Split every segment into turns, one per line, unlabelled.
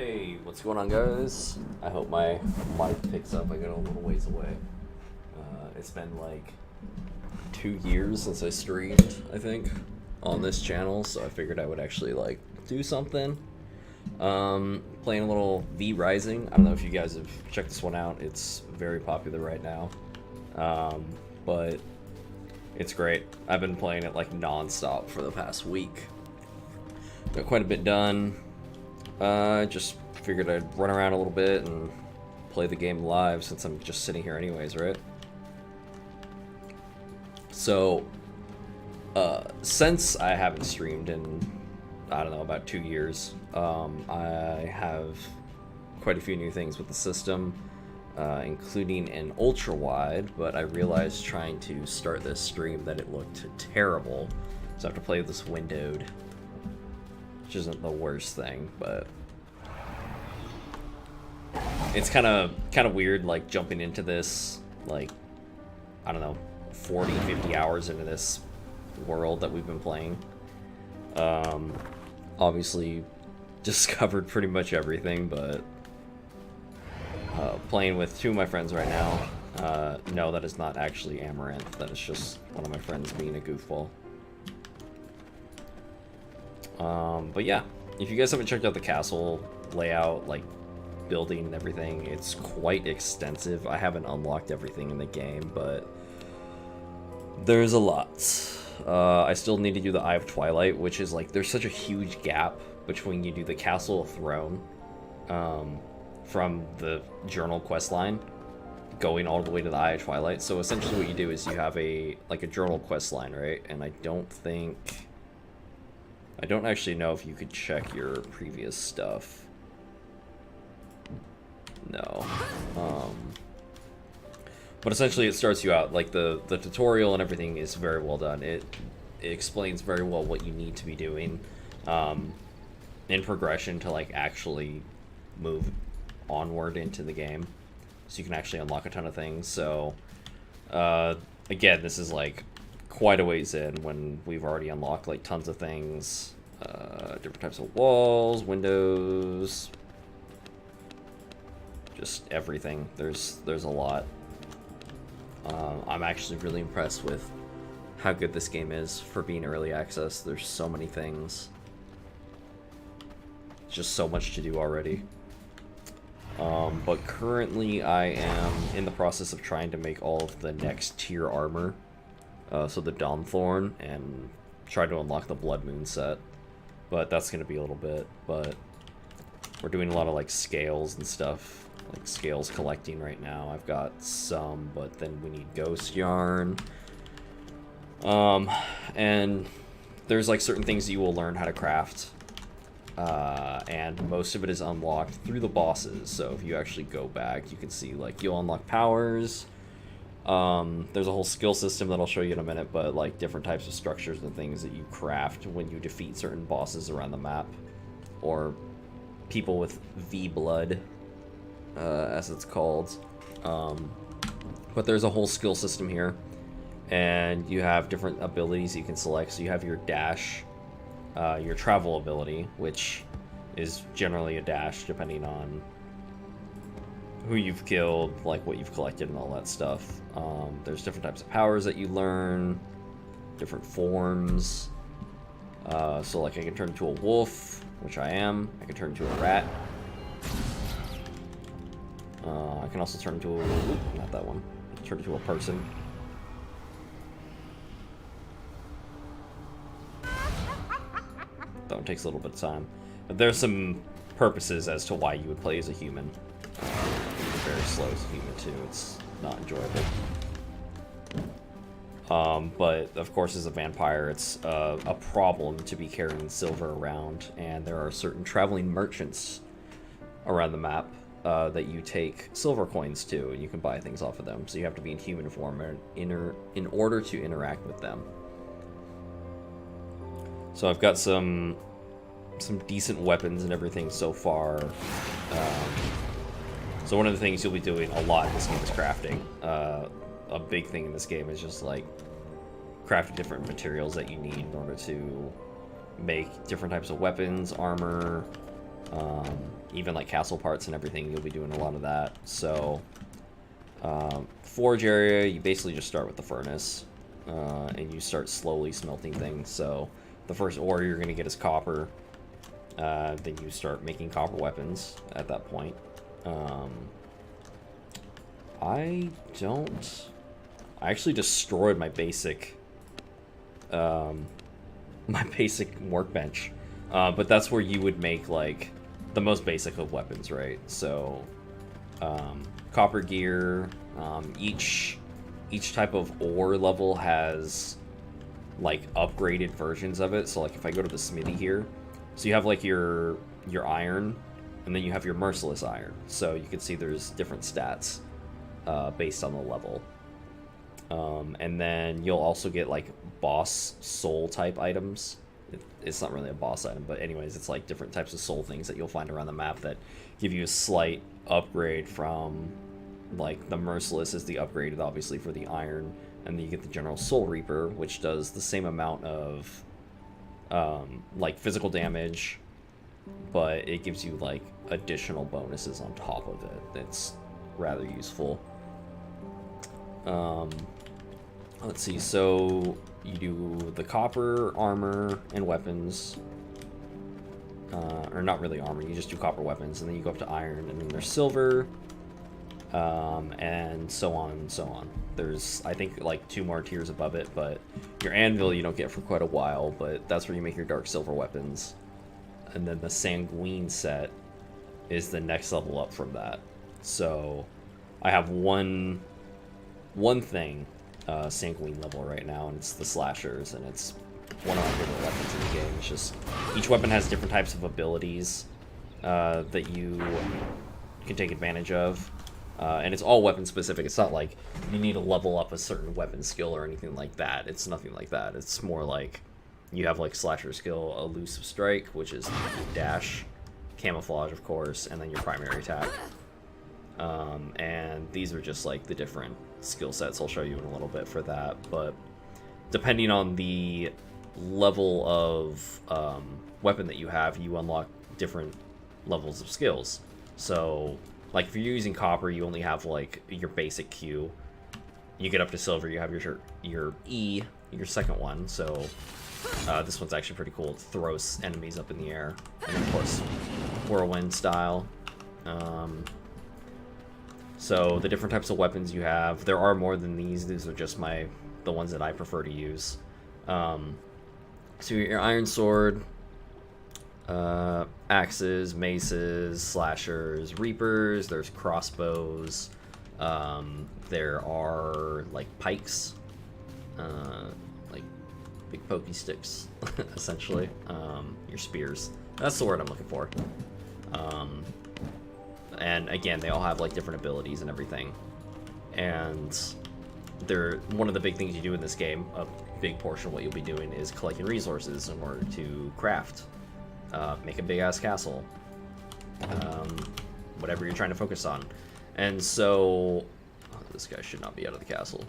Hey, what's going on, guys? I hope my mic picks up. I got a little ways away. It's been like 2 years since I streamed, I think, on this channel, so I figured I would actually like do something. Playing a little V Rising. I don't know if you guys have checked this one out. It's very popular right now, but it's great. I've been playing it like non-stop for the past week. Got quite a bit done. Just figured I'd run around a little bit and play the game live since I'm just sitting here anyways, right? So, since I haven't streamed in, I don't know, about 2 years, I have quite a few new things with the system, including an ultra wide, but I realized trying to start this stream that it looked terrible, so I have to play with this windowed, which isn't the worst thing, but it's kind of weird, like, jumping into this, like, I don't know, 40, 50 hours into this world that we've been playing. Obviously discovered pretty much everything, but playing with two of my friends right now. No, that is not actually Amaranth. That is just one of my friends being a goofball. But yeah, if you guys haven't checked out the castle layout, like building and everything, it's quite extensive. I haven't unlocked everything in the game, but there's a lot. I still need to do the Eye of Twilight, which is like, there's such a huge gap between you do the Castle of Throne from the journal quest line going all the way to the Eye of Twilight. So essentially what you do is you have a journal quest line, right? And I don't actually know if you could check your previous stuff. No. But essentially it starts you out, like the tutorial and everything is very well done. It explains very well what you need to be doing in progression to like actually move onward into the game, so you can actually unlock a ton of things. So again, this is like quite a ways in when we've already unlocked like tons of things, different types of walls, windows, just everything. There's a lot. I'm actually really impressed with how good this game is for being early access. There's so many things. Just so much to do already. But currently I am in the process of trying to make all of the next tier armor. So the Dawnthorn, and try to unlock the Blood Moon set. But that's going to be a little bit. But we're doing a lot of like scales and stuff. Like scales collecting right now. I've got some, but then we need ghost yarn. And there's like certain things that you will learn how to craft. And most of it is unlocked through the bosses. So if you actually go back, you can see like you'll unlock powers. There's a whole skill system that I'll show you in a minute, but like different types of structures and things that you craft when you defeat certain bosses around the map, or people with V blood, as it's called. But there's a whole skill system here, and you have different abilities you can select. So you have your dash, your travel ability, which is generally a dash depending on who you've killed, like what you've collected and all that stuff. There's different types of powers that you learn, different forms. So like I can turn into a wolf, which I am. I can turn into a rat. I can also turn into a... Ooh, not that one. Turn into a person. That one takes a little bit of time. But there's some purposes as to why you would play as a human. You're very slow as a human too. It's not enjoyable. But of course, as a vampire, it's a problem to be carrying silver around, and there are certain traveling merchants around the map that you take silver coins to, and you can buy things off of them. So you have to be in human form in order to interact with them. So I've got some decent weapons and everything so far. So one of the things you'll be doing a lot in this game is crafting. A big thing in this game is just like crafting different materials that you need in order to make different types of weapons, armor, Even like castle parts and everything, you'll be doing a lot of that. So forge area, you basically just start with the furnace, and you start slowly smelting things. So the first ore you're going to get is copper. Then you start making copper weapons at that point. I actually destroyed my basic workbench, but that's where you would make like the most basic of weapons, right? So copper gear, each type of ore level has like upgraded versions of it. So like if I go to the smithy here, so you have like your iron, and then you have your merciless iron. So you can see there's different stats based on the level. And then you'll also get like boss soul type items. It's not really a boss item, but anyways, it's like different types of soul things that you'll find around the map that give you a slight upgrade from, like, the merciless is the upgraded obviously for the iron, and then you get the general soul reaper, which does the same amount of like physical damage, but it gives you like additional bonuses on top of it. That's rather useful. Let's see, so you do the copper armor and weapons, or not really armor, you just do copper weapons, and then you go up to iron, and then there's silver, and so on and so on. There's, I think, like 2 more tiers above it, but your anvil you don't get for quite a while, but that's where you make your dark silver weapons. And then the sanguine set is the next level up from that. So I have one thing sanguine level right now, and it's the slashers, and it's one of my favorite weapons in the game. It's just each weapon has different types of abilities that you can take advantage of, and it's all weapon specific. It's not like you need to level up a certain weapon skill or anything like that. It's nothing like that. It's more like you have like slasher skill, elusive strike, which is dash, camouflage of course, and then your primary attack. And these are just like the different skill sets. I'll show you in a little bit for that, but depending on the level of weapon that you have, you unlock different levels of skills. So like if you're using copper, you only have like your basic Q. You get up to silver, you have your E, your second one. So this one's actually pretty cool. It throws enemies up in the air, and of course whirlwind style. So the different types of weapons you have, there are more than these. These are just the ones that I prefer to use. So your iron sword, axes, maces, slashers, reapers, there's crossbows, there are like pikes, like big pokey sticks, essentially, your spears. That's the word I'm looking for. And again, they all have like different abilities and everything. And one of the big things you do in this game, a big portion of what you'll be doing is collecting resources in order to craft, make a big ass castle, whatever you're trying to focus on. And so, this guy should not be out of the castle.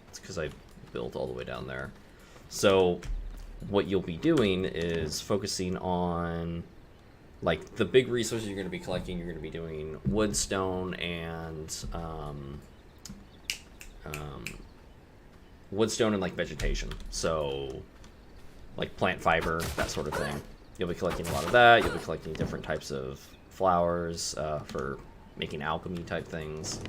It's because I built all the way down there. So what you'll be doing is focusing on, like, the big resources you're going to be collecting. You're going to be doing wood, stone, and like vegetation. So like plant fiber, that sort of thing. You'll be collecting a lot of that. You'll be collecting different types of flowers for making alchemy type things.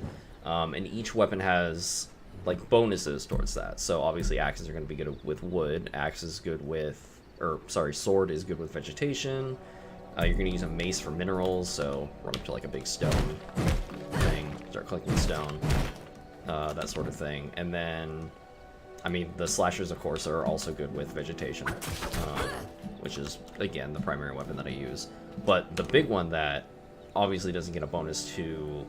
And each weapon has like bonuses towards that. So obviously axes are going to be good with wood. Axe is good with, sword is good with vegetation. You're going to use a mace for minerals, so run up to like a big stone thing, start collecting stone, that sort of thing. And then, I mean, the slashers, of course, are also good with vegetation, which is, again, the primary weapon that I use. But the big one that obviously doesn't get a bonus to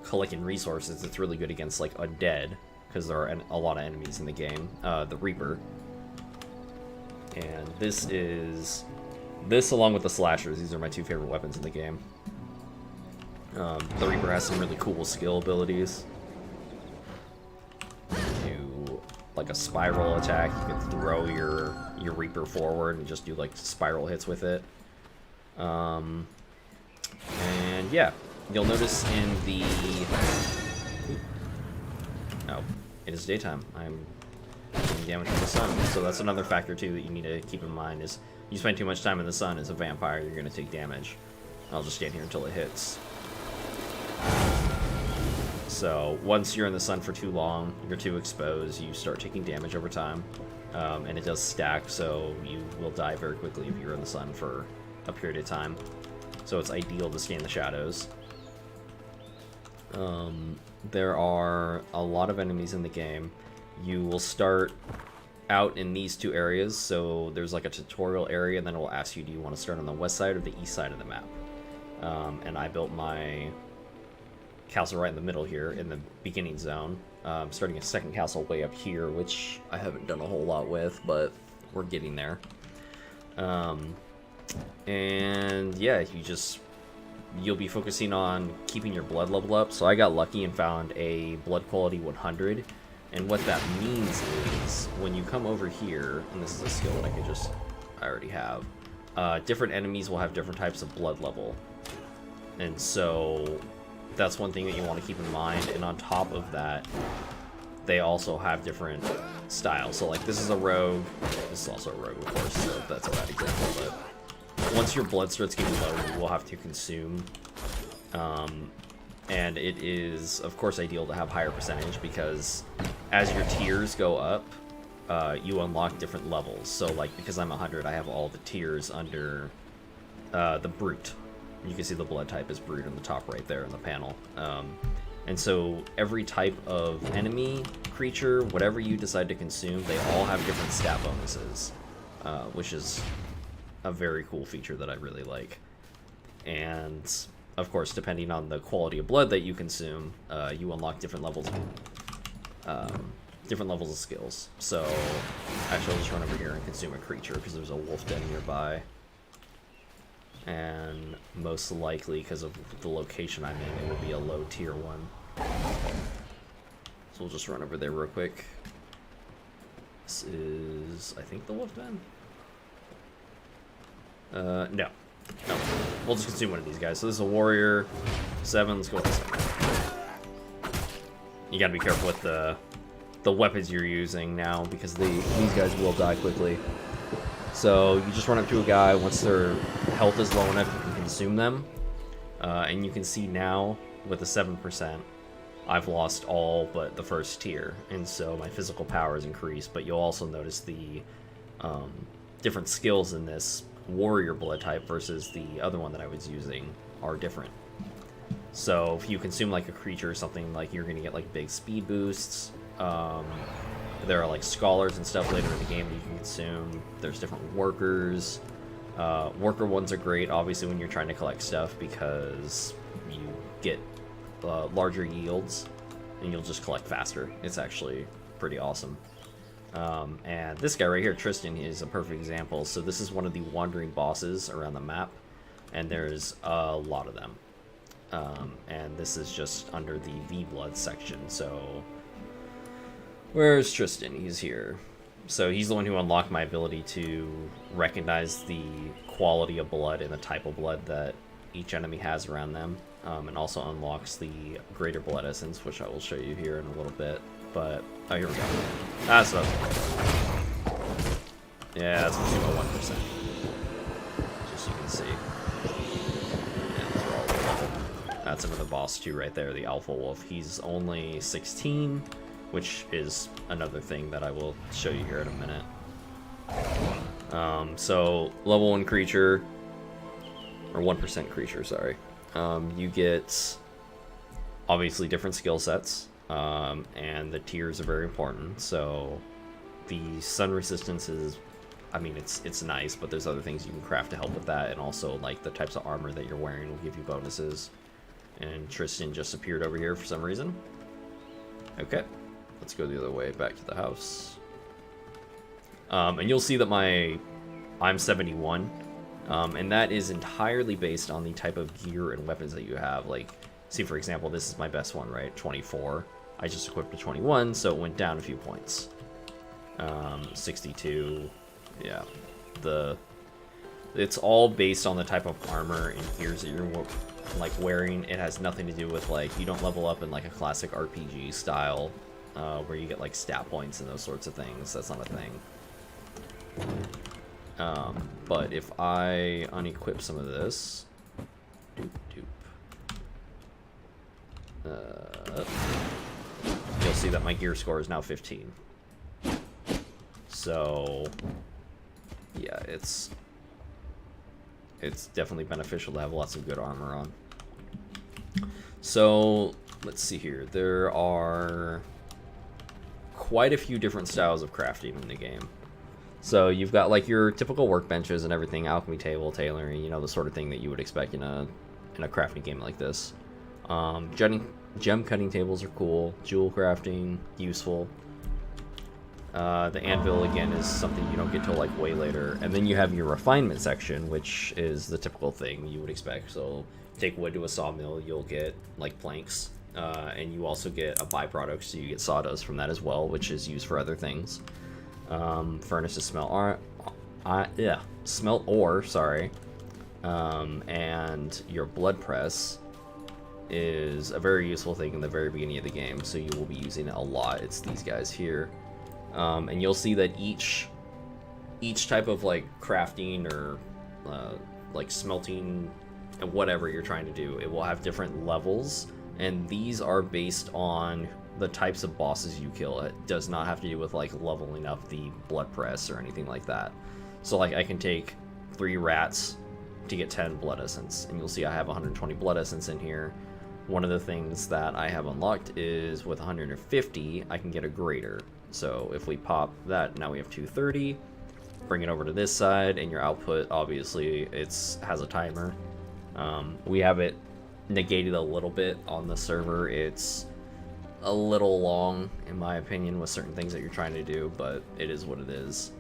collecting resources, it's really good against like undead, because there are a lot of enemies in the game, the Reaper. And this, along with the slashers, these are my 2 favorite weapons in the game. The Reaper has some really cool skill abilities. Do like a spiral attack. You can throw your Reaper forward and just do like spiral hits with it. And yeah, you'll notice in the... Oh, it is daytime. I'm taking damage from the sun. So that's another factor too that you need to keep in mind is you spend too much time in the sun as a vampire, you're going to take damage. I'll just stand here until it hits. So once you're in the sun for too long, you're too exposed, you start taking damage over time. And it does stack, so you will die very quickly if you're in the sun for a period of time. So it's ideal to stay in the shadows. There are a lot of enemies in the game. You will start out in these two areas, so there's like a tutorial area, and then it will ask you, do you want to start on the west side or the east side of the map? And I built my castle right in the middle here in the beginning zone. Starting a second castle way up here, which I haven't done a whole lot with, but we're getting there. And yeah, you'll be focusing on keeping your blood level up. So I got lucky and found a blood quality 100. And what that means is when you come over here, and this is a skill that I already have, different enemies will have different types of blood level. And so that's one thing that you want to keep in mind. And on top of that, they also have different styles. So like this is a rogue. This is also a rogue, of course, so that's a bad example. But once your blood starts getting low, you will have to consume. And it is, of course, ideal to have higher percentage because as your tiers go up, you unlock different levels. So like because I'm 100, I have all the tiers under the brute. You can see the blood type is brute on the top right there in the panel. And so every type of enemy, creature, whatever you decide to consume, they all have different stat bonuses, which is a very cool feature that I really like. And of course, depending on the quality of blood that you consume, you unlock different levels of skills. So actually I'll just run over here and consume a creature because there's a wolf den nearby. And most likely, because of the location I'm in, it will be a low tier one. So we'll just run over there real quick. This is, I think, the wolf den? No. We'll just consume one of these guys. So this is a warrior. 7, let's go with this one. You gotta be careful with the weapons you're using now, because these guys will die quickly. So you just run up to a guy, once their health is low enough, you can consume them. And you can see now, with the 7%, I've lost all but the first tier. And so my physical power is increased, but you'll also notice the different skills in this warrior blood type versus the other one that I was using are different. So if you consume like a creature or something, like you're gonna get like big speed boosts. There are like scholars and stuff later in the game that you can consume. There's different workers. Worker ones are great, obviously, when you're trying to collect stuff because you get larger yields and you'll just collect faster. It's actually pretty awesome. And this guy right here, Tristan, is a perfect example. So this is one of the wandering bosses around the map, and there's a lot of them. And this is just under the V-Blood section, so... Where's Tristan? He's here. So he's the one who unlocked my ability to recognize the quality of blood and the type of blood that each enemy has around them. And also unlocks the greater blood essence, which I will show you here in a little bit. But, oh, here we go. That's what I was looking for. Yeah, that's consumed by 1%. Just so you can see. Yeah, those are all level. That's another boss too right there, the Alpha Wolf. He's only 16, which is another thing that I will show you here in a minute. So, level 1 creature, or 1% creature, sorry. You get, obviously, different skill sets. And the tiers are very important. So the sun resistance is, I mean, it's nice, but there's other things you can craft to help with that, and also like the types of armor that you're wearing will give you bonuses. And Tristan just appeared over here for some reason. Okay, let's go the other way back to the house. And you'll see that I'm 71, and that is entirely based on the type of gear and weapons that you have. Like, see, for example, this is my best one, right? 24. I just equipped a 21, so it went down a few points. 62, yeah. The It's all based on the type of armor and gears that you're like wearing. It has nothing to do with like, you don't level up in like a classic RPG style where you get like stat points and those sorts of things. That's not a thing. But if I unequip some of this, you'll see that my gear score is now 15. So yeah, it's definitely beneficial to have lots of good armor on. So let's see here. There are quite a few different styles of crafting in the game. So you've got like your typical workbenches and everything, alchemy table, tailoring, you know, the sort of thing that you would expect in a crafting game like this. Gem cutting tables are cool. Jewel crafting, useful. The anvil, again, is something you don't get till like way later. And then you have your refinement section, which is the typical thing you would expect. So take wood to a sawmill, you'll get like planks. And you also get a byproduct, so you get sawdust from that as well, which is used for other things. Furnace to smelt ore, sorry. And your blood press is a very useful thing in the very beginning of the game, so you will be using it a lot. It's these guys here. And you'll see that each type of like crafting or like smelting and whatever you're trying to do, it will have different levels, and these are based on the types of bosses you kill. It does not have to do with like leveling up the blood press or anything like that. So like I can take 3 rats to get 10 blood essence, and you'll see I have 120 blood essence in here. One of the things that I have unlocked is with 150 I can get a grater. So if we pop that, now we have 230. Bring it over to this side, and your output obviously has a timer. We have it negated a little bit on the server. It's a little long in my opinion with certain things that you're trying to do, but it is what it is.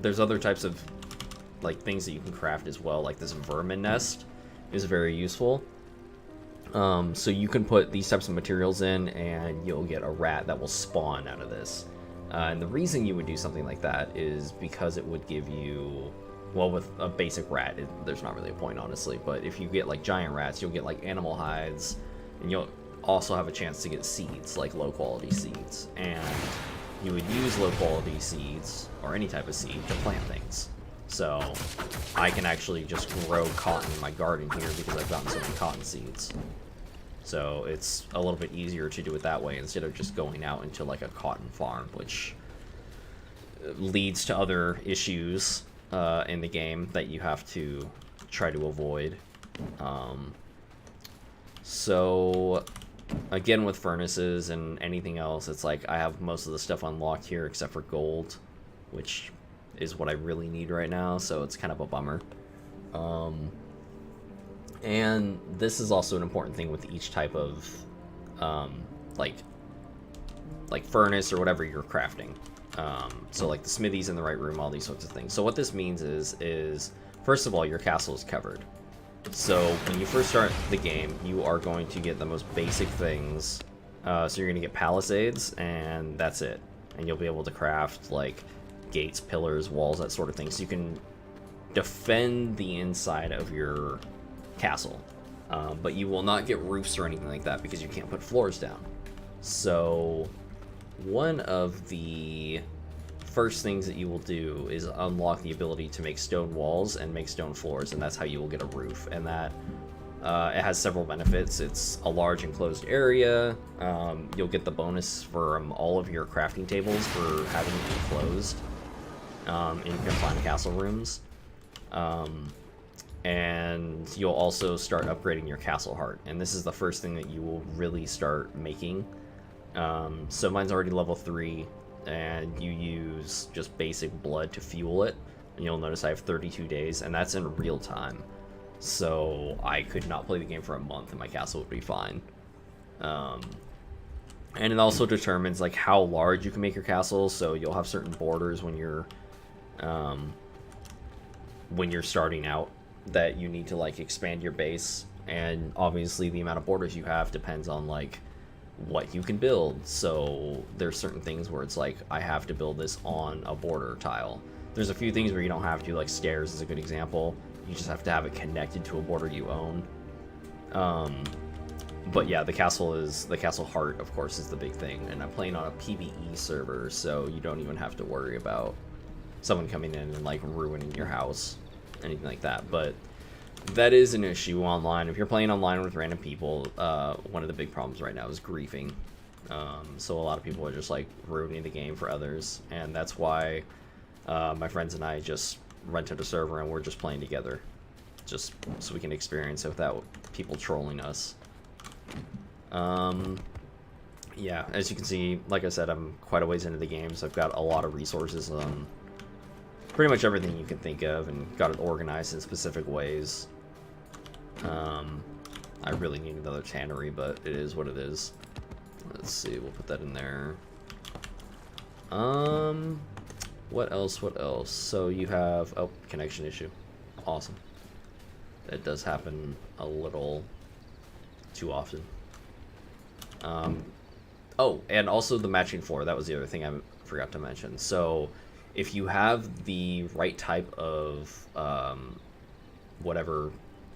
There's other types of like things that you can craft as well, like this vermin nest is very useful. So you can put these types of materials in and you'll get a rat that will spawn out of this. And the reason you would do something like that is because it would give you, well, with a basic rat, there's not really a point, honestly, but if you get like giant rats, you'll get like animal hides, and you'll also have a chance to get seeds, like low quality seeds. And you would use low quality seeds, or any type of seed, to plant things. So I can actually just grow cotton in my garden here because I've gotten so many cotton seeds. So it's a little bit easier to do it that way instead of just going out into like a cotton farm, which leads to other issues in the game that you have to try to avoid. So again, with furnaces and anything else, it's like I have most of the stuff unlocked here except for gold, which is what I really need right now, so it's kind of a bummer. And this is also an important thing with each type of like furnace or whatever you're crafting. So like the smithy's in the right room, all these sorts of things. So what this means is first of all, your castle is covered. So when you first start the game, you are going to get the most basic things. So you're going to get palisades, and that's it. And you'll be able to craft like gates, pillars, walls, that sort of thing. So you can defend the inside of your castle. But you will not get roofs or anything like that because you can't put floors down. So one of the first things that you will do is unlock the ability to make stone walls and make stone floors, and that's how you will get a roof. And that it has several benefits. It's a large enclosed area. You'll get the bonus from all of your crafting tables for having it enclosed in confined castle rooms. And you'll also start upgrading your castle heart, and this is the first thing that you will really start making. So mine's already level 3, and you use just basic blood to fuel it, and you'll notice I have 32 days, and that's in real time. So I could not play the game for a month and my castle would be fine. And it also determines like how large you can make your castle, so you'll have certain borders when you're starting out that you need to like expand your base, and obviously the amount of borders you have depends on like what you can build. So there's certain things where it's like I have to build this on a border tile, There's a few things where you don't have to, like stairs is a good example. You just have to have it connected to a border you own. But yeah, the castle heart, of course, is the big thing. And I'm playing on a PvE server, so you don't even have to worry about someone coming in and like ruining your house, anything like that. But that is an issue online. If you're playing online with random people, one of the big problems right now is griefing. So a lot of people are just like ruining the game for others, and that's why my friends and I just rented a server and we're just playing together, just so we can experience it without people trolling us. Yeah, as you can see, like I said, I'm quite a ways into the game, so I've got a lot of resources on pretty much everything you can think of, and got it organized in specific ways. I really need another tannery, but it is what it is. Let's see, we'll put that in there. What else? So you have, oh, connection issue. Awesome. That does happen a little too often. Oh, and also the matching floor. That was the other thing I forgot to mention. So if you have the right type of whatever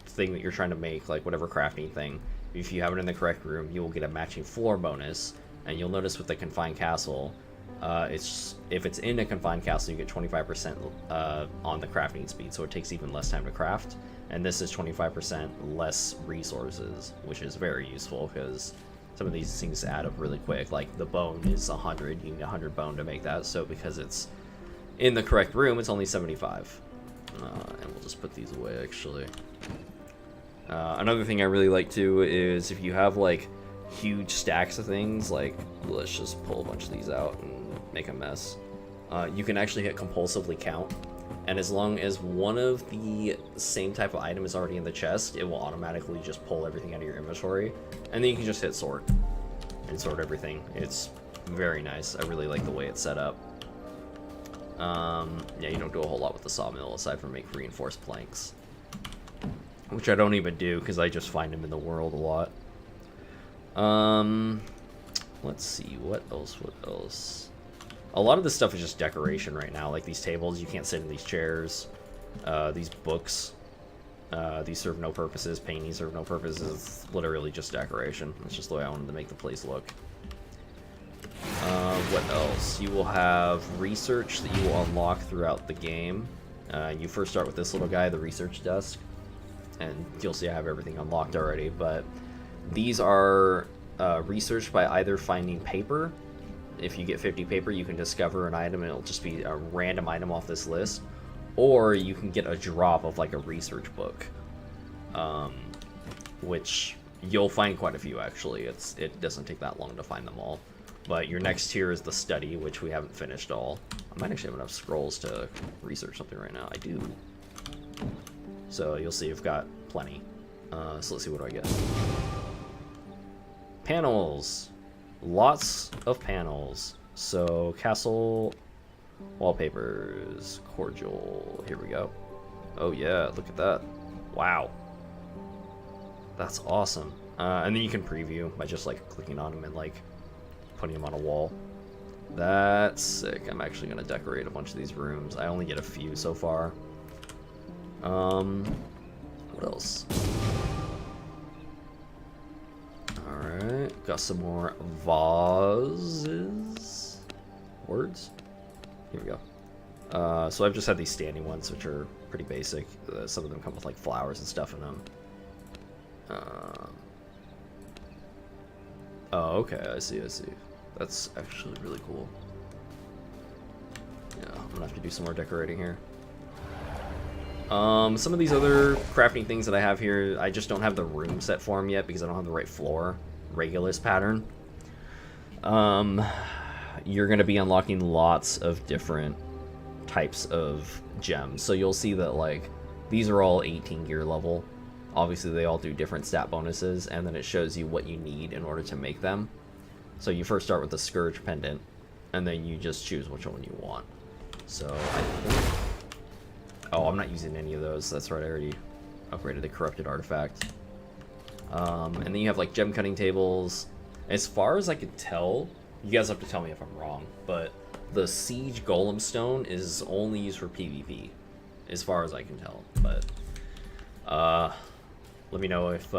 thing that you're trying to make, like whatever crafting thing, if you have it in the correct room, you will get a matching floor bonus. And you'll notice with the confined castle, if it's in a confined castle, you get 25% on the crafting speed, so it takes even less time to craft. And this is 25% less resources, which is very useful because some of these things add up really quick. Like the bone is 100, you need 100 bone to make that, so because it's in the correct room, it's only 75. And we'll just put these away, actually. Another thing I really like too is if you have like huge stacks of things, like let's just pull a bunch of these out and make a mess. You can actually hit compulsively count, and as long as one of the same type of item is already in the chest, it will automatically just pull everything out of your inventory, and then you can just hit sort and sort everything. It's very nice. I really like the way it's set up. Yeah, you don't do a whole lot with the sawmill aside from make reinforced planks, which I don't even do because I just find them in the world a lot. Let's see, what else? A lot of this stuff is just decoration right now, like these tables, you can't sit in these chairs. These books, these serve no purposes, paintings serve no purposes, it's literally just decoration. It's just the way I wanted to make the place look. What else? You will have research that you will unlock throughout the game. You first start with this little guy, the research desk, and you'll see I have everything unlocked already, but these are researched by either finding paper. If you get 50 paper, you can discover an item and it'll just be a random item off this list, or you can get a drop of like a research book, which you'll find quite a few actually. It doesn't take that long to find them all. But your next tier is the study, which we haven't finished all. I might actually have enough scrolls to research something right now. I do. So you'll see I've got plenty. So let's see, what do I get? Panels. Lots of panels. So castle wallpapers, cordial. Here we go. Oh yeah, look at that. Wow. That's awesome. And then you can preview by just like clicking on them and like putting them on a wall. That's sick. I'm actually gonna decorate a bunch of these rooms. I only get a few so far. What else? Alright, got some more vases. Words? Here we go. So I've just had these standing ones, which are pretty basic. Some of them come with like flowers and stuff in them. Oh, okay, I see. That's actually really cool. Yeah, I'm gonna have to do some more decorating here. Some of these other crafting things that I have here, I just don't have the room set for them yet because I don't have the right floor. Regulus pattern. You're gonna be unlocking lots of different types of gems. So you'll see that like these are all 18 gear level. Obviously they all do different stat bonuses, and then it shows you what you need in order to make them. So you first start with the Scourge pendant, and then you just choose which one you want. So I think... Oh, I'm not using any of those. That's right, I already upgraded the Corrupted Artifact. And then you have like gem cutting tables. As far as I could tell, you guys have to tell me if I'm wrong, but the Siege Golem Stone is only used for PvP, as far as I can tell. But let me know if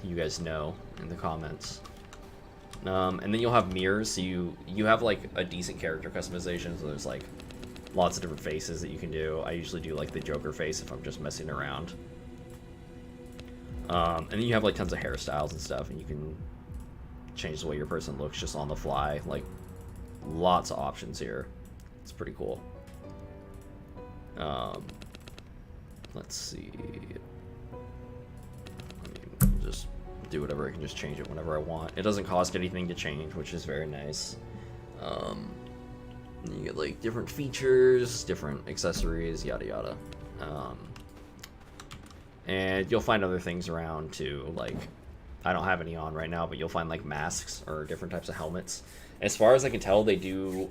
you guys know in the comments. And then you'll have mirrors, so you have like a decent character customization. So there's like lots of different faces that you can do. I usually do like the Joker face if I'm just messing around. And then you have like tons of hairstyles and stuff, and you can change the way your person looks just on the fly. Like lots of options here. It's pretty cool. Let's see. I mean, just do whatever. I can just change it whenever I want. It doesn't cost anything to change, which is very nice. You get like different features, different accessories, yada yada. And you'll find other things around too, like I don't have any on right now, but you'll find like masks or different types of helmets. As far as I can tell, they do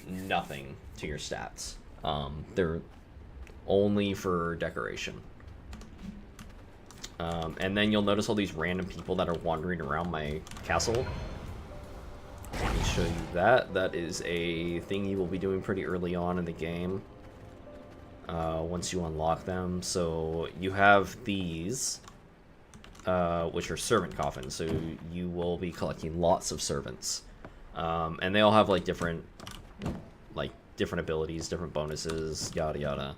nothing to your stats. They're only for decoration. And then you'll notice all these random people that are wandering around my castle. Let me show you that. That is a thing you will be doing pretty early on in the game. Once you unlock them. So you have these, which are servant coffins. So you will be collecting lots of servants. And they all have like different abilities, different bonuses, yada yada.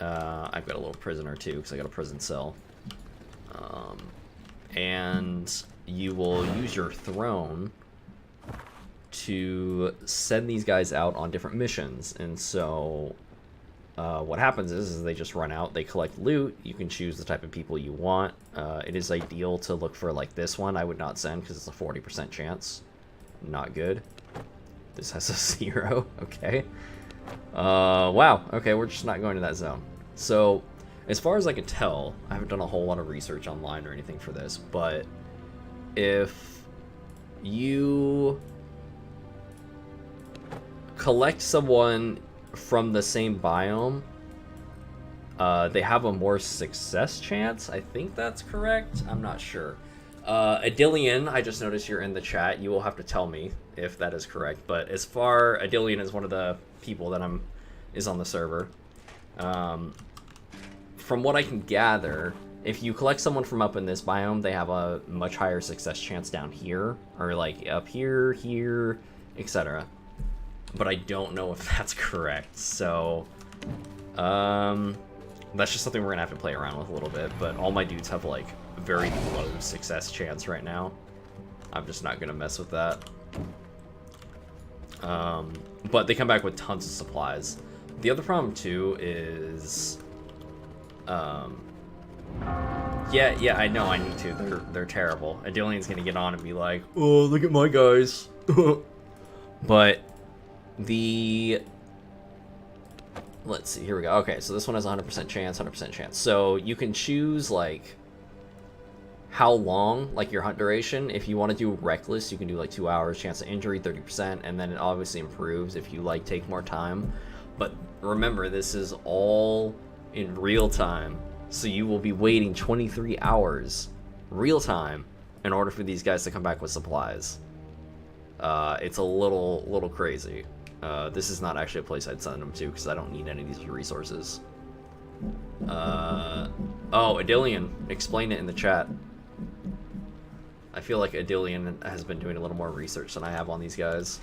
I've got a little prisoner too, because I got a prison cell. And you will use your throne to send these guys out on different missions. And so what happens is they just run out, they collect loot. You can choose the type of people you want. It is ideal to look for like this one. I would not send because it's a 40% chance. Not good. This has a 0. Okay. Wow. Okay, we're just not going to that zone. So as far as I can tell, I haven't done a whole lot of research online or anything for this, but if you collect someone from the same biome, they have a more success chance. I think that's correct. I'm not sure. Adillion, I just noticed you're in the chat. You will have to tell me if that is correct. But as far, Adillion is one of the people that is on the server. From what I can gather, if you collect someone from up in this biome, they have a much higher success chance down here, or like up here, here, etc. But I don't know if that's correct. So, that's just something we're gonna have to play around with a little bit. But all my dudes have like very low success chance right now. I'm just not gonna mess with that. But they come back with tons of supplies. The other problem too is, yeah, I know I need to. They're terrible. Adillion's gonna get on and be like, oh, look at my guys. But let's see, here we go. Okay, so this one has 100% chance, 100% chance. So you can choose like how long, like your hunt duration. If you want to do reckless, you can do like 2 hours, chance of injury 30%, and then it obviously improves if you like take more time. But remember, this is all in real time, so you will be waiting 23 hours real time in order for these guys to come back with supplies. It's a little crazy. This is not actually a place I'd send them to because I don't need any of these resources. Oh, Adillion, explain it in the chat. I feel like Adillion has been doing a little more research than I have on these guys.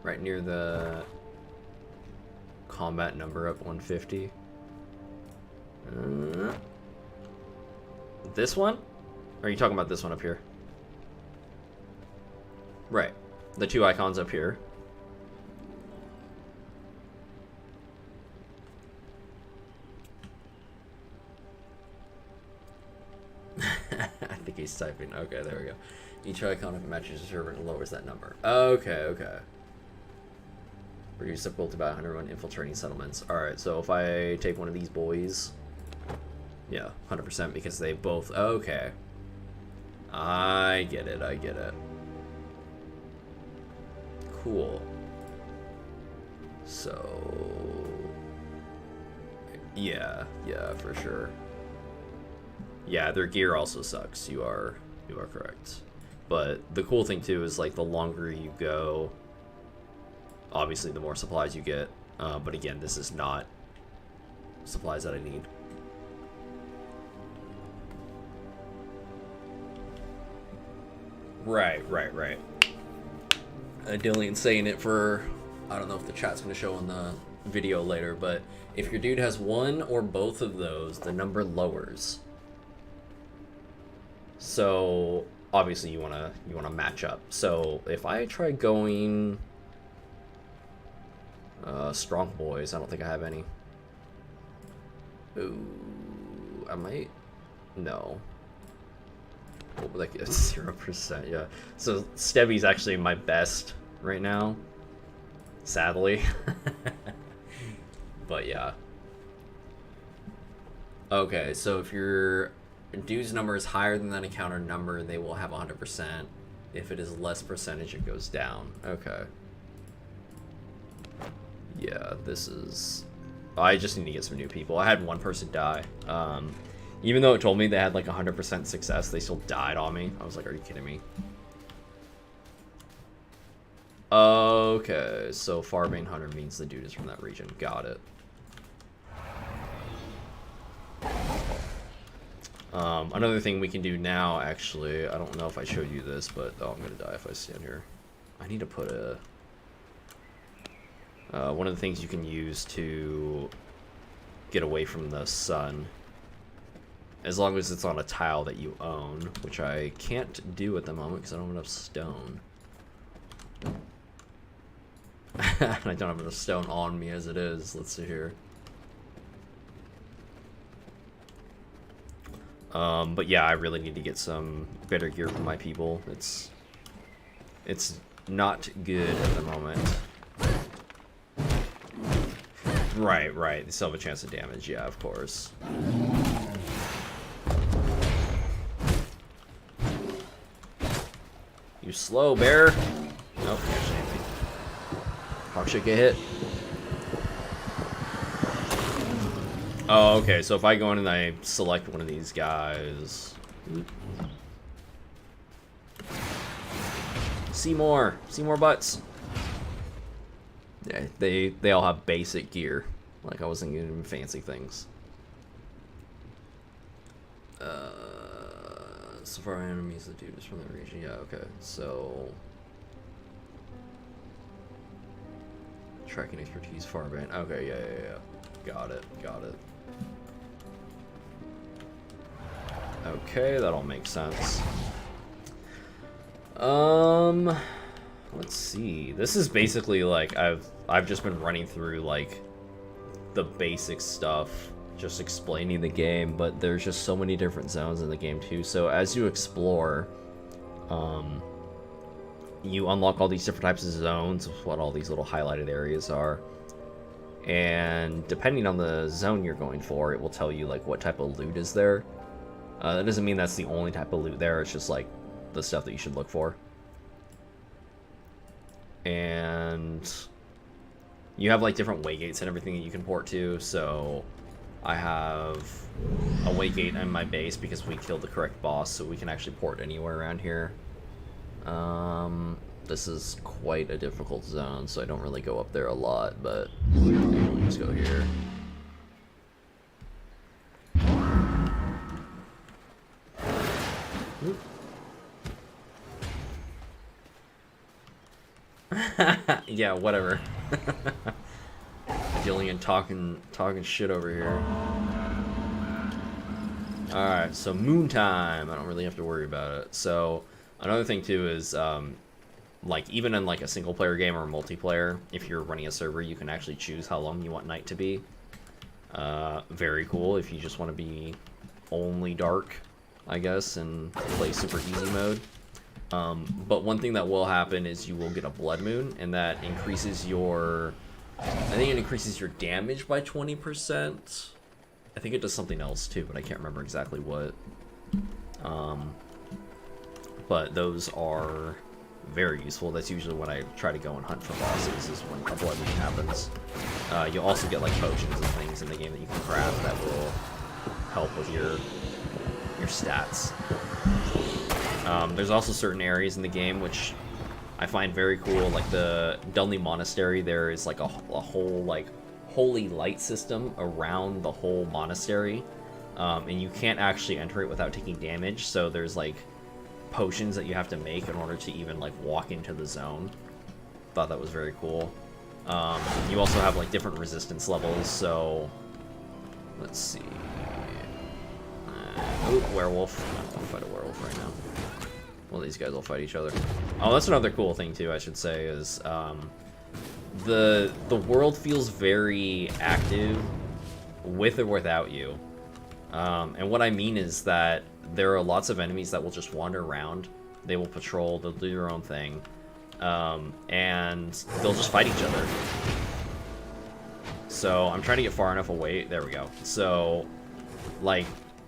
Right near the combat number up 150. This one? Or are you talking about this one up here? Right. The two icons up here. I think he's typing. Okay, there we go. Each icon, if it matches a server, lowers that number. Okay. Reduce difficulty to about 101 infiltrating settlements. Alright, so if I take one of these boys... Yeah, 100% because they both... Okay. I get it. Cool. So... Yeah, for sure. Yeah, their gear also sucks. You are correct. But the cool thing too is like the longer you go, obviously the more supplies you get. But again, this is not supplies that I need. Right. Dillian's saying it for, I don't know if the chat's going to show on the video later, but if your dude has one or both of those, the number lowers. So obviously you want to match up. So if I try going strong boys, I don't think I have any. Ooh, I might. No. What would I get? 0%, yeah. So Stevie's actually my best right now, sadly. But yeah. Okay, so if your dude's number is higher than that encounter number, they will have 100%. If it is less percentage, it goes down. Okay. Yeah, this is... I just need to get some new people. I had one person die. Even though it told me they had like 100% success, they still died on me. I was like, are you kidding me? Okay, so Farbane Hunter means the dude is from that region. Got it. Another thing we can do now, actually, I don't know if I showed you this, but oh, I'm gonna die if I stand here. I need to put a... one of the things you can use to get away from the sun, as long as it's on a tile that you own, which I can't do at the moment because I don't have enough stone. I don't have enough stone on me as it is. Let's see here. But yeah, I really need to get some better gear for my people. It's not good at the moment. Right. They still have a chance of damage. Yeah, of course. You slow, bear. Nope, actually hit me. Hawk should get hit. Oh, okay, so if I go in and I select one of these guys... See more butts. Yeah, they all have basic gear. Like, I wasn't getting fancy things. So far enemies, the dude is from the region. Yeah, okay, so... Tracking expertise, Farbane. Okay, yeah. Got it. Okay, that all makes sense. Let's see. This is basically like I've just been running through like the basic stuff, just explaining the game, but there's just so many different zones in the game too. So as you explore, you unlock all these different types of zones, what all these little highlighted areas are. And depending on the zone you're going for, it will tell you like what type of loot is there. That doesn't mean that's the only type of loot there, it's just like the stuff that you should look for. And you have like different waygates and everything that you can port to, so I have a waygate in my base because we killed the correct boss, so we can actually port anywhere around here. This is quite a difficult zone, so I don't really go up there a lot, but let's go here. Yeah, whatever. Dillian talking shit over here. Alright, so moon time. I don't really have to worry about it. So another thing too is like even in like a single player game or multiplayer, if you're running a server, you can actually choose how long you want night to be. Very cool if you just want to be only dark, I guess, and play super easy mode. But one thing that will happen is you will get a blood moon, and that increases your... I think it increases your damage by 20%. I think it does something else too, but I can't remember exactly what. But those are very useful. That's usually when I try to go and hunt for bosses, is when a blood moon happens. You'll also get like potions and things in the game that you can craft that will help with your stats. There's also certain areas in the game which I find very cool, like the Dunley Monastery. There is like a whole like holy light system around the whole monastery, and you can't actually enter it without taking damage. So there's like potions that you have to make in order to even like walk into the zone. Thought that was very cool. You also have like different resistance levels. So let's see. Oh, werewolf. I don't want to fight a werewolf right now. Well, these guys will fight each other. Oh, that's another cool thing too, I should say, is the world feels very active with or without you. And what I mean is that there are lots of enemies that will just wander around. They will patrol, they'll do their own thing, and they'll just fight each other. So I'm trying to get far enough away. There we go. So, like,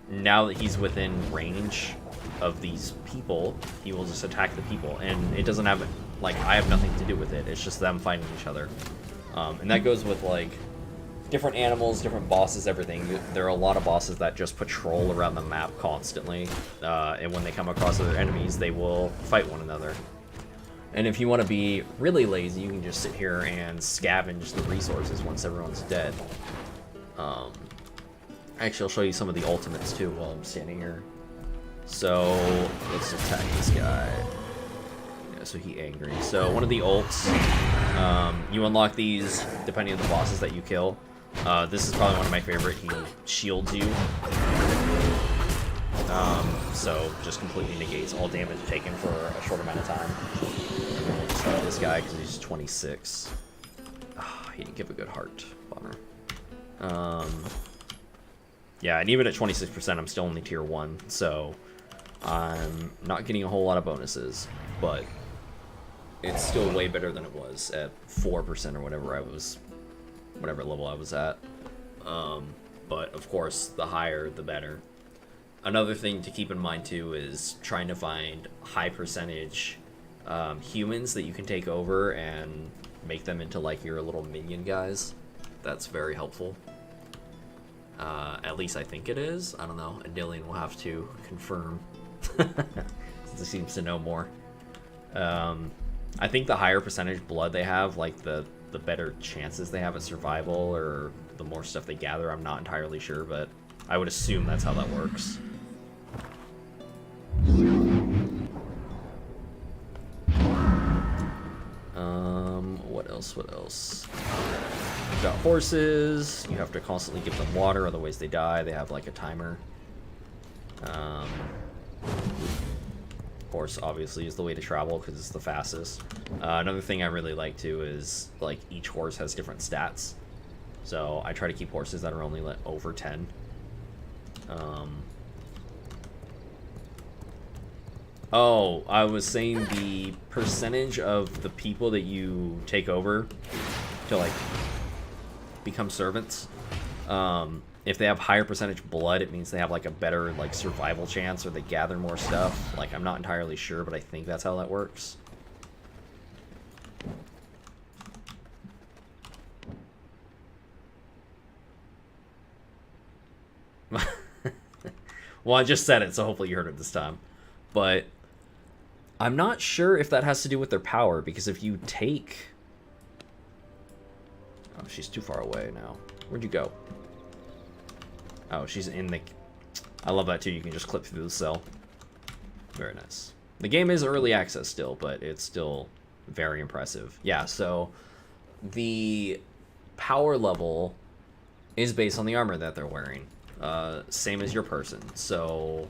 now that he's within range of these people, he will just attack the people, and it doesn't have, like, I have nothing to do with it. It's just them fighting each other. And that goes with, like, different animals, different bosses, everything. There are a lot of bosses that just patrol around the map constantly, and when they come across other enemies, they will fight one another. And if you want to be really lazy, you can just sit here and scavenge the resources once everyone's dead. Actually, I'll show you some of the ultimates too while I'm standing here. So, let's attack this guy. Yeah, so he angry. So, one of the ults, you unlock these depending on the bosses that you kill. This is probably one of my favorite. He shields you. So, just completely negates all damage taken for a short amount of time. So, this guy, because he's 26. Oh, he didn't give a good heart. Bummer. Yeah, and even at 26%, I'm still only tier 1, so I'm not getting a whole lot of bonuses, but it's still way better than it was at 4% or whatever level I was at. But of course, the higher, the better. Another thing to keep in mind too is trying to find high percentage humans that you can take over and make them into like your little minion guys. That's very helpful. At least I think it is. I don't know. Adillion will have to confirm. Since he seems to know more. I think the higher percentage blood they have, like the better chances they have at survival, or the more stuff they gather. I'm not entirely sure, but I would assume that's how that works. What else? You've got horses. You have to constantly give them water, otherwise they die. They have like a timer. Horse obviously is the way to travel because it's the fastest. Another thing I really like too is like each horse has different stats. So I try to keep horses that are only over 10. Oh, I was saying the percentage of the people that you take over to like become servants. If they have higher percentage blood, it means they have like a better like survival chance, or they gather more stuff. Like, I'm not entirely sure, but I think that's how that works. Well, I just said it, so hopefully you heard it this time. But I'm not sure if that has to do with their power, because if you take... Oh, she's too far away now. Where'd you go? Oh, she's in the... I love that too, you can just clip through the cell. Very nice. The game is early access still, but it's still very impressive. Yeah, so the power level is based on the armor that they're wearing. Same as your person. So,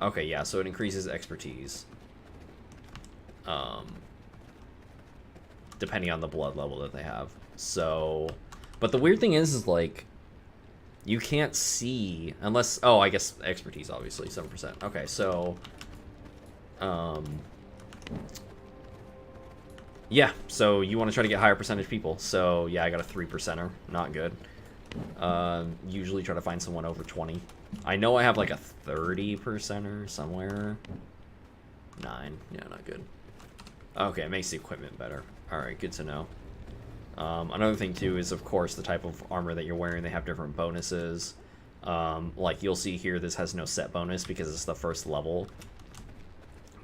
okay, yeah, so it increases expertise. Depending on the blood level that they have. So, but the weird thing is like, you can't see unless, oh, I guess expertise, obviously, 7%. Okay, so, yeah, so you want to try to get higher percentage people. So, yeah, I got a 3%er, not good. Usually try to find someone over 20. I know I have like a 30%er somewhere. 9, yeah, not good. Okay, it makes the equipment better. Alright, good to know. Another thing too is, of course, the type of armor that you're wearing. They have different bonuses. Like you'll see here, this has no set bonus because it's the first level.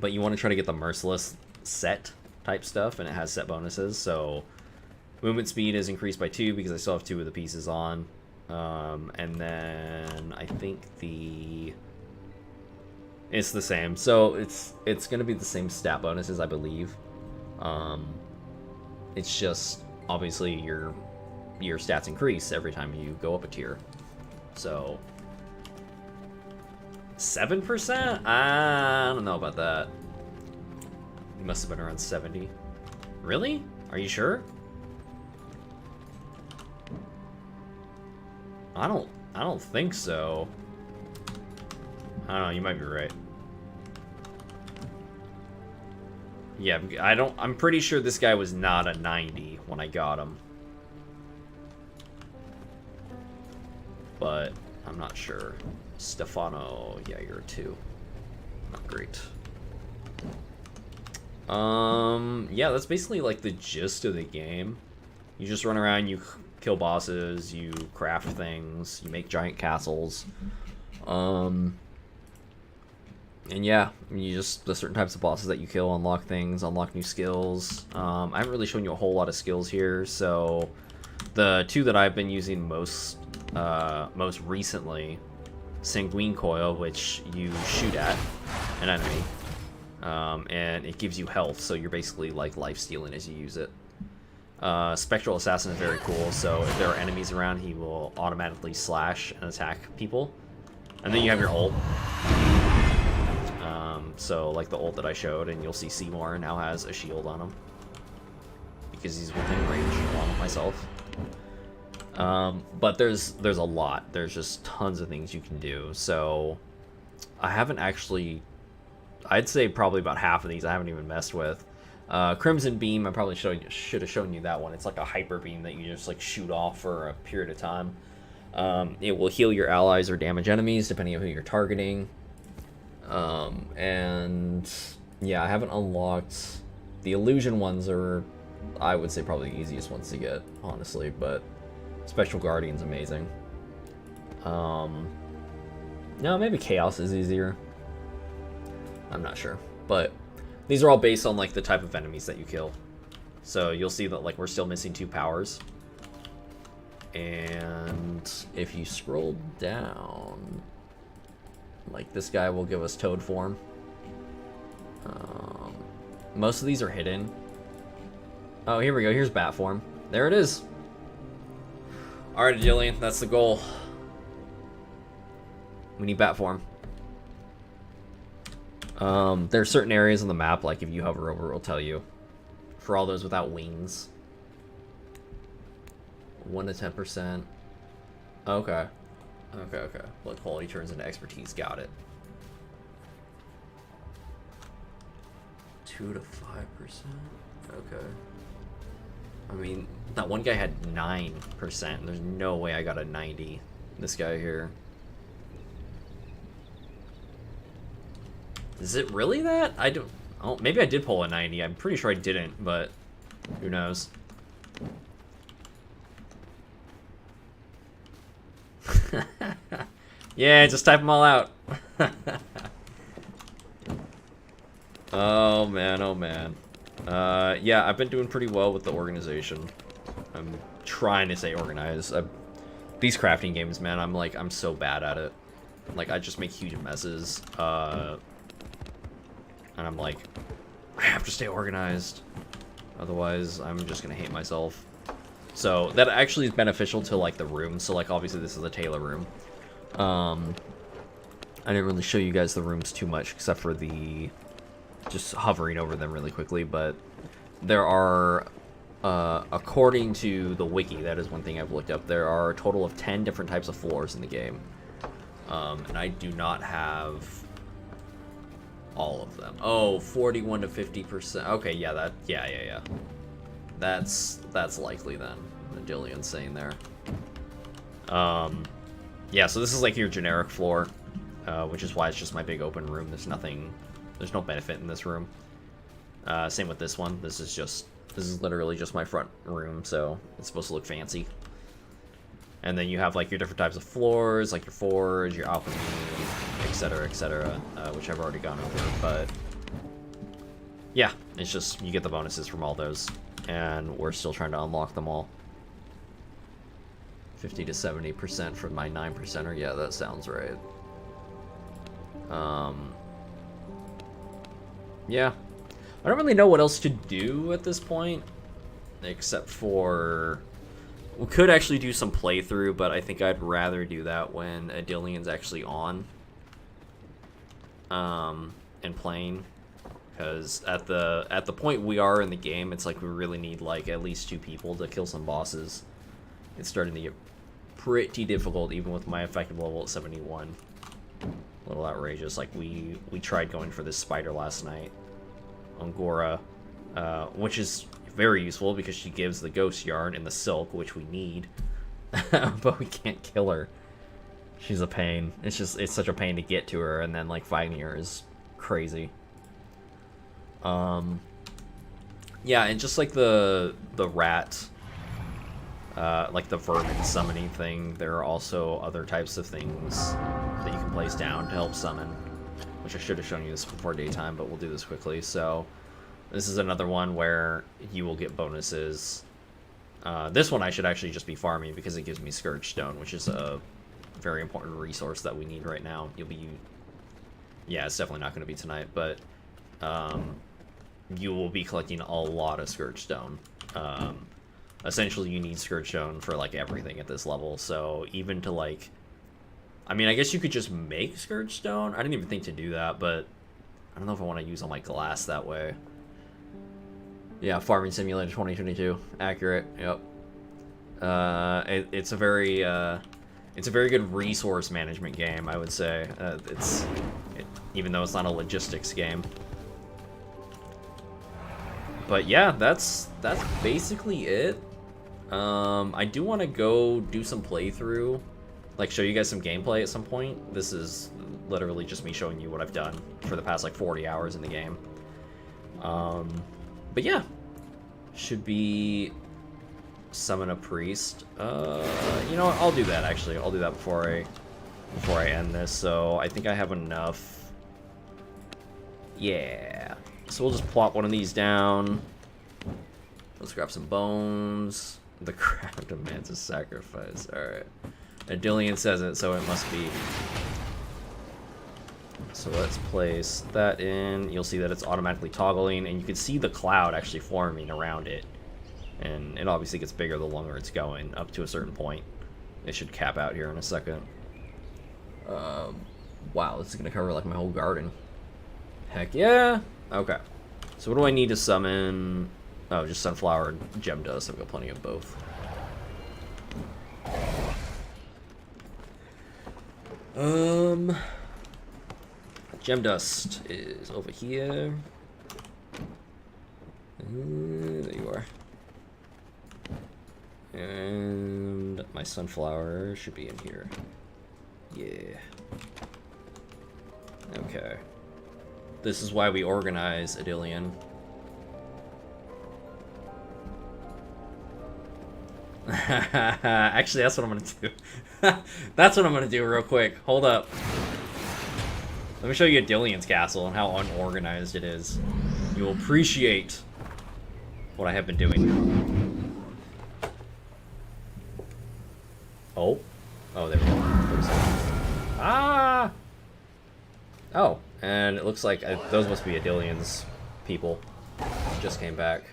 But you want to try to get the merciless set type stuff, and it has set bonuses. So movement speed is increased by 2 because I still have 2 of the pieces on. And then I think it's the same. So it's going to be the same stat bonuses, I believe. It's just obviously your stats increase every time you go up a tier. So 7%? I don't know about that. You must have been around 70. Really? Are you sure? I don't think so. I don't know, you might be right. Yeah, I'm pretty sure this guy was not a 90 when I got him. But I'm not sure. Stefano, yeah, you're a 2. Not great. Yeah, that's basically like the gist of the game. You just run around, you kill bosses, you craft things, you make giant castles. And yeah, you just, the certain types of bosses that you kill unlock things, unlock new skills. I haven't really shown you a whole lot of skills here, so the 2 that I've been using most recently, Sanguine Coil, which you shoot at an enemy, and it gives you health, so you're basically like life stealing as you use it. Spectral Assassin is very cool, so if there are enemies around, he will automatically slash and attack people. And then you have your ult. So like the ult that I showed, and you'll see Seymour now has a shield on him because he's within range along with myself. But there's a lot. There's just tons of things you can do. So I haven't actually, I'd say probably about half of these I haven't even messed with. Crimson Beam, I probably should have shown you that one. It's like a hyper beam that you just like shoot off for a period of time. It will heal your allies or damage enemies depending on who you're targeting. And yeah, I haven't unlocked the illusion ones. Are, I would say, probably the easiest ones to get, honestly, but Spectral Guardian's amazing. No, maybe Chaos is easier. I'm not sure, but these are all based on like the type of enemies that you kill. So you'll see that like we're still missing 2 powers. And if you scroll down, like this guy will give us Toad form. Most of these are hidden. Oh, here we go. Here's Bat form. There it is. Alright, Jillian, that's the goal. We need Bat form. There are certain areas on the map, like if you hover over, it'll tell you. For all those without wings. 1 to 10%. Okay. Okay. Blood quality turns into expertise. Got it. 2 to 5%. Okay. I mean, that one guy had 9%. There's no way I got a 90. This guy here. Is it really that? I don't... Oh, maybe I did pull a 90. I'm pretty sure I didn't, but who knows. Yeah, just type them all out. Oh man, oh man. Yeah, I've been doing pretty well with the organization. I'm trying to stay organized. These crafting games, man, I'm so bad at it. Like, I just make huge messes. And I'm like, I have to stay organized. Otherwise, I'm just gonna hate myself. So that actually is beneficial to like the room. So like obviously this is the Tailor Room. I didn't really show you guys the rooms too much except for the just hovering over them really quickly, but there are according to the wiki, that is one thing I've looked up, there are a total of 10 different types of floors in the game. And I do not have all of them. Oh, 41 to 50%. Okay, yeah, yeah. That's likely then. The Jillian's saying there. Yeah, so this is like your generic floor, which is why it's just my big open room. There's no benefit in this room. Same with this one. This is literally just my front room, so it's supposed to look fancy. And then you have like your different types of floors, like your forge, your alchemy, etc., which I've already gone over. But Yeah, it's just you get the bonuses from all those, and we're still trying to unlock them all. 50 to 70% from my 9%er. Yeah, that sounds right. Yeah. I don't really know what else to do at this point, except for... We could actually do some playthrough, but I think I'd rather do that when Adillian's actually on. And playing. Because at the point we are in the game, it's like we really need like at least 2 people to kill some bosses. It's starting to get pretty difficult, even with my effective level at 71. A little outrageous. Like we tried going for this spider last night, Angora, which is very useful because she gives the ghost yarn and the silk, which we need, but we can't kill her. She's a pain. It's such a pain to get to her, and then like fighting her is crazy. Yeah, and just like the rat, like the vermin summoning thing, there are also other types of things that you can place down to help summon, which I should have shown you this before daytime, but we'll do this quickly. So this is another one where you will get bonuses. This one I should actually just be farming because it gives me Scourge Stone, which is a very important resource that we need right now. Yeah, it's definitely not going to be tonight, but you will be collecting a lot of Scourge Stone. Essentially, you need Scourge Stone for like everything at this level. So even to like, I mean, I guess you could just make Scourge Stone. I didn't even think to do that, but I don't know if I want to use all my glass that way. Yeah, Farming Simulator 2022, accurate. Yep. It's a very good resource management game, I would say. Even though it's not a logistics game. But yeah, that's basically it. I do want to go do some playthrough, like show you guys some gameplay at some point. This is literally just me showing you what I've done for the past like 40 hours in the game. But yeah, should be summon a priest. You know what? I'll do that actually. I'll do that before I end this. So I think I have enough. Yeah. So we'll just plop one of these down. Let's grab some bones. The crowd demands a sacrifice. Alright. Adillian says it, so it must be. So let's place that in. You'll see that it's automatically toggling, and you can see the cloud actually forming around it. And it obviously gets bigger the longer it's going, up to a certain point. It should cap out here in a second. Wow, this is going to cover like my whole garden. Heck yeah! Okay. So what do I need to summon? Oh, just sunflower and gem dust. I've got plenty of both. Gem dust is over here. There you are. And my sunflower should be in here. Yeah. Okay. This is why we organize, Adillian. Actually, that's what I'm gonna do. That's what I'm gonna do real quick. Hold up. Let me show you Adillian's castle and how unorganized it is. You will appreciate what I have been doing. Oh. Oh, there we go. Ah! Oh, and it looks like those must be Adillian's people. Just came back.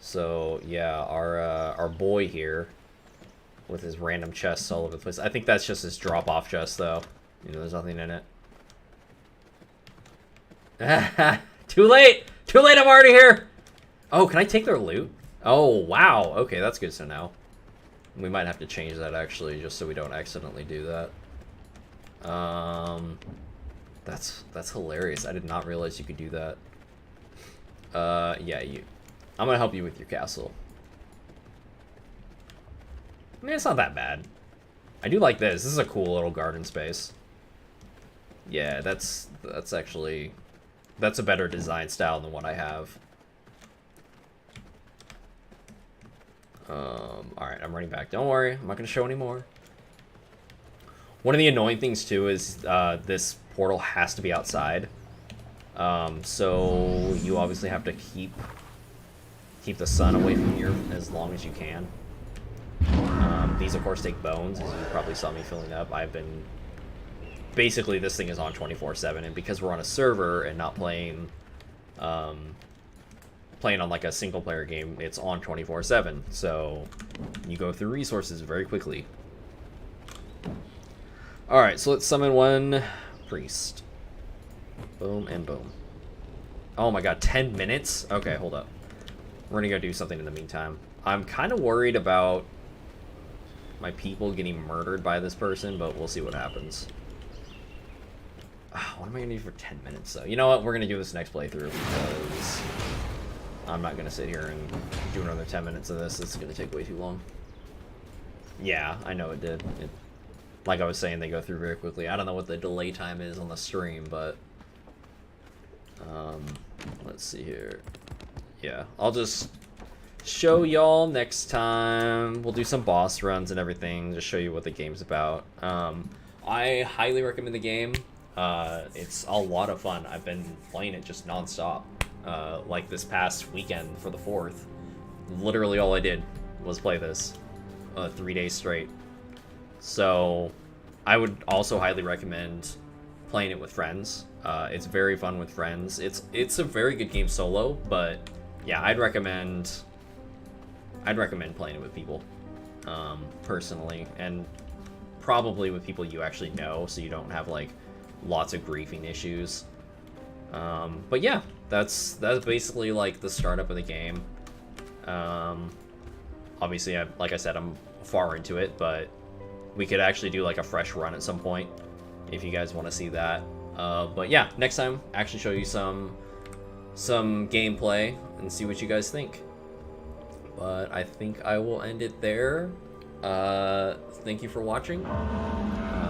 So yeah, our boy here with his random chests all over the place. I think that's just his drop-off chest, though. You know, there's nothing in it. Too late! Too late! I'm already here. Oh, can I take their loot? Oh wow. Okay, that's good to know. We might have to change that actually, just so we don't accidentally do that. That's hilarious. I did not realize you could do that. Yeah, I'm gonna help you with your castle. I mean, it's not that bad. I do like this. This is a cool little garden space. Yeah, that's actually a better design style than what I have. Alright, I'm running back. Don't worry, I'm not gonna show anymore. One of the annoying things too is this portal has to be outside. So you obviously have to keep the sun away from you as long as you can. These of course take bones, as you probably saw me filling up. I've been basically, this thing is on 24/7, and because we're on a server and not playing playing on like a single player game, it's on 24/7, so you go through resources very quickly. Alright, so let's summon one priest. Boom and boom. Oh my god, 10 minutes? Okay, hold up. We're gonna go do something in the meantime. I'm kind of worried about my people getting murdered by this person, but we'll see what happens. What am I gonna do for 10 minutes though? You know what? We're gonna do this next playthrough because I'm not gonna sit here and do another 10 minutes of this. This is gonna take way too long. Yeah, I know it did. Like I was saying, they go through very quickly. I don't know what the delay time is on the stream, but let's see here. Yeah, I'll just show y'all next time. We'll do some boss runs and everything, just show you what the game's about. I highly recommend the game. It's a lot of fun. I've been playing it just non-stop. Like this past weekend for the 4th. Literally all I did was play this 3 days straight. So I would also highly recommend playing it with friends. It's very fun with friends. It's a very good game solo, but yeah, I'd recommend playing it with people, personally, and probably with people you actually know, so you don't have like lots of griefing issues. But yeah, that's basically like the startup of the game. Obviously, like I said, I'm far into it, but we could actually do like a fresh run at some point if you guys want to see that. But yeah, next time actually show you some gameplay and see what you guys think. But I think I will end it there. Thank you for watching.